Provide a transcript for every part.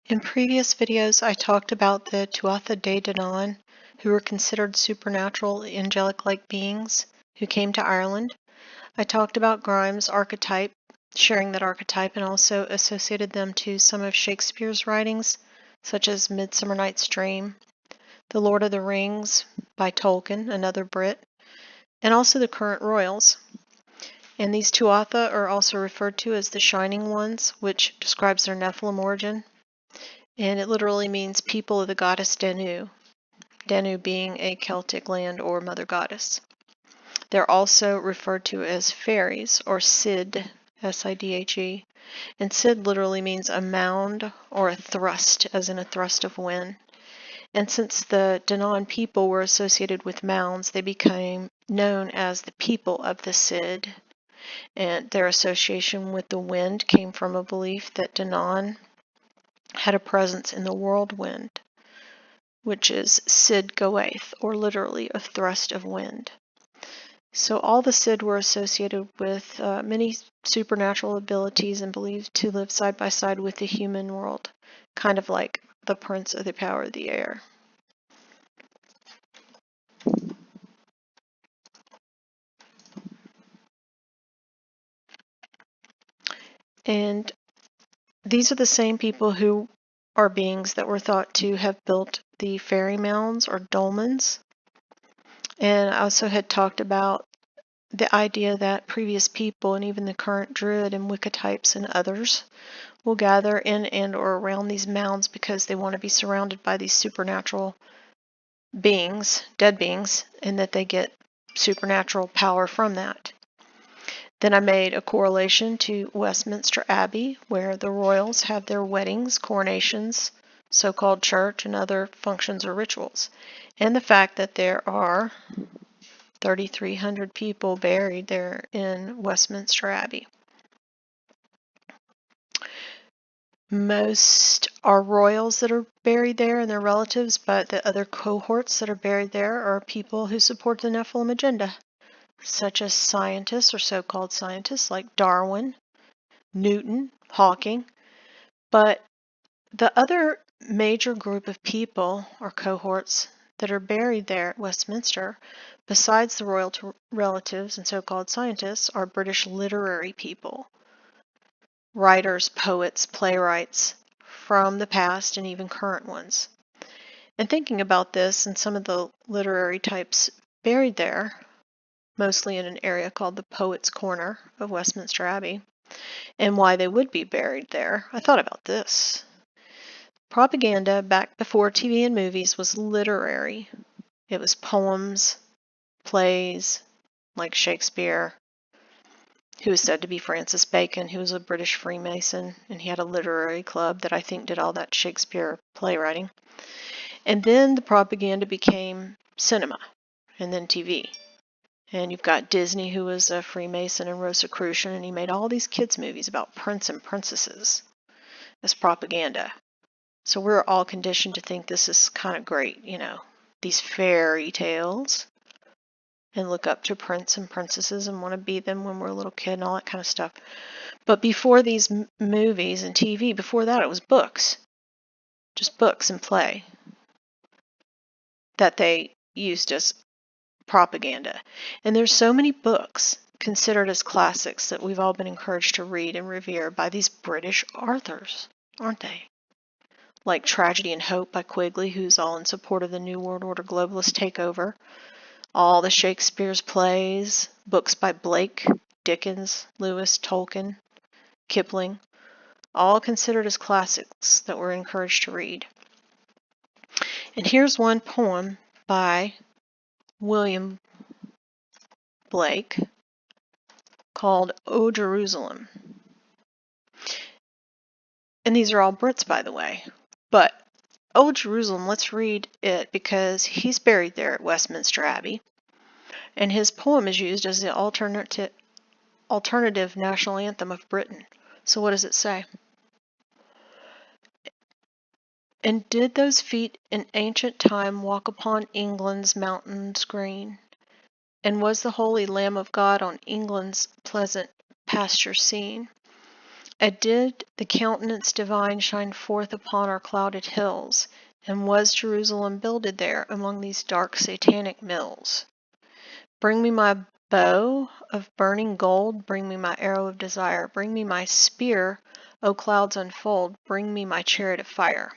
In previous videos, I talked about the Tuatha De Danann, who were considered supernatural, angelic-like beings who came to Ireland. I talked about Grimes' archetype, sharing that archetype, and also associated them to some of Shakespeare's writings, such as Midsummer Night's Dream, The Lord of the Rings by Tolkien, another Brit, and also the current royals. And these Tuatha are also referred to as the Shining Ones, which describes their Nephilim origin. And it literally means people of the goddess Danu, Danu being a Celtic land or mother goddess. They're also referred to as fairies, or Sid, S-I-D-H-E, and Sid literally means a mound or a thrust, as in a thrust of wind. And since the Danann people were associated with mounds, they became known as the people of the Sid. And their association with the wind came from a belief that Danann had a presence in the whirlwind, which is Sid Goath, or literally a thrust of wind. So all the Sid were associated with many supernatural abilities and believed to live side by side with the human world, kind of like the Prince of the Power of the Air. And these are the same people who are beings that were thought to have built the fairy mounds or dolmens. And I also had talked about the idea that previous people and even the current druid and Wicca types and others will gather in and or around these mounds because they want to be surrounded by these supernatural beings, dead beings, and that they get supernatural power from that. Then I made a correlation to Westminster Abbey, where the royals have their weddings, coronations, so-called church, and other functions or rituals. And the fact that there are 3,300 people buried there in Westminster Abbey. Most are royals that are buried there and their relatives, but the other cohorts that are buried there are people who support the Nephilim agenda, such as scientists or so-called scientists like Darwin, Newton, Hawking. But the other major group of people or cohorts that are buried there at Westminster, besides the royal relatives and so-called scientists, are British literary people, writers, poets, playwrights from the past and even current ones. And thinking about this and some of the literary types buried there, mostly in an area called the Poets' Corner of Westminster Abbey, and why they would be buried there, I thought about this. Propaganda back before TV and movies was literary. It was poems, plays, like Shakespeare, who is said to be Francis Bacon, who was a British Freemason, and he had a literary club that I think did all that Shakespeare playwriting. And then the propaganda became cinema, and then TV. And you've got Disney, who was a Freemason and Rosicrucian, and he made all these kids' movies about prince and princesses as propaganda. So we're all conditioned to think this is kind of great, you know, these fairy tales, and look up to prince and princesses and want to be them when we're a little kid and all that kind of stuff. But before these movies and TV, before that it was books, just books and play that they used as propaganda. And there's so many books considered as classics that we've all been encouraged to read and revere by these British authors, aren't they? Like Tragedy and Hope by Quigley, who's all in support of the New World Order globalist takeover. All the Shakespeare's plays, books by Blake, Dickens, Lewis, Tolkien, Kipling, all considered as classics that we're encouraged to read. And here's one poem by William Blake called O Jerusalem. And these are all Brits, by the way. But O Jerusalem, let's read it because he's buried there at Westminster Abbey. And his poem is used as the alternative national anthem of Britain. So what does it say? And did those feet in ancient time walk upon England's mountains green? And was the holy Lamb of God on England's pleasant pasture seen? Did the countenance divine shine forth upon our clouded hills, and was Jerusalem builded there among these dark satanic mills? Bring me my bow of burning gold, bring me my arrow of desire, bring me my spear, O clouds unfold, bring me my chariot of fire.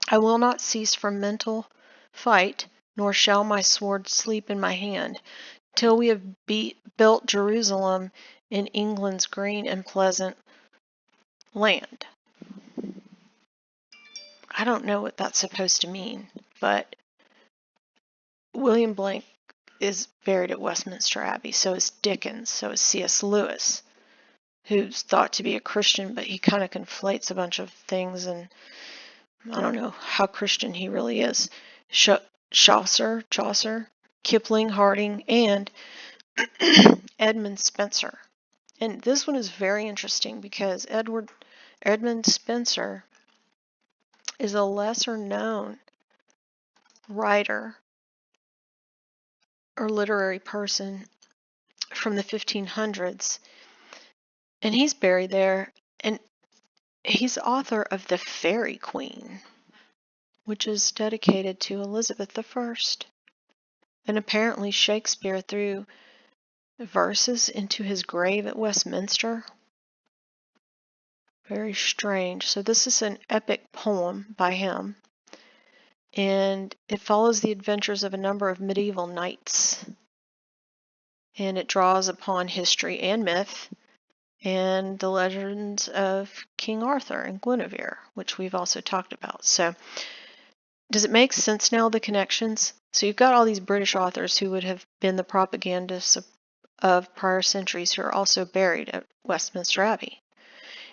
I will not cease from mental fight, nor shall my sword sleep in my hand, till we have built Jerusalem in England's green and pleasant land. I don't know what that's supposed to mean, but William Blank is buried at Westminster Abbey, so is Dickens, so is C.S. Lewis, who's thought to be a Christian, but he kind of conflates a bunch of things, and I don't know how Christian he really is. Chaucer, Kipling, Harding, and Edmund Spenser. And this one is very interesting because Edmund Spenser is a lesser known writer or literary person from the 1500s, and he's buried there, and he's author of The Faerie Queen, which is dedicated to Elizabeth I. And apparently Shakespeare threw verses into his grave at Westminster. Very strange. So this is an epic poem by him, and it follows the adventures of a number of medieval knights, and it draws upon history and myth and the legends of King Arthur and Guinevere, which we've also talked about. So does it make sense now, the connections? So you've got all these British authors who would have been the propagandists of prior centuries who are also buried at Westminster Abbey.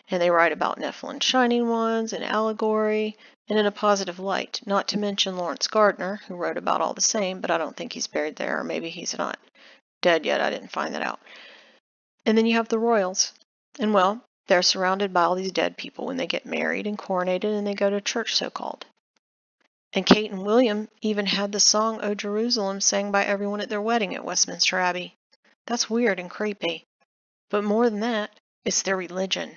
And they write about Nephilim shining ones and allegory and in a positive light, not to mention Lawrence Gardner, who wrote about all the same, but I don't think he's buried there, or maybe he's not dead yet. I didn't find that out. And then you have the royals. And well, they're surrounded by all these dead people when they get married and coronated and they go to church, so-called. And Kate and William even had the song O Jerusalem sang by everyone at their wedding at Westminster Abbey. That's weird and creepy. But more than that, it's their religion.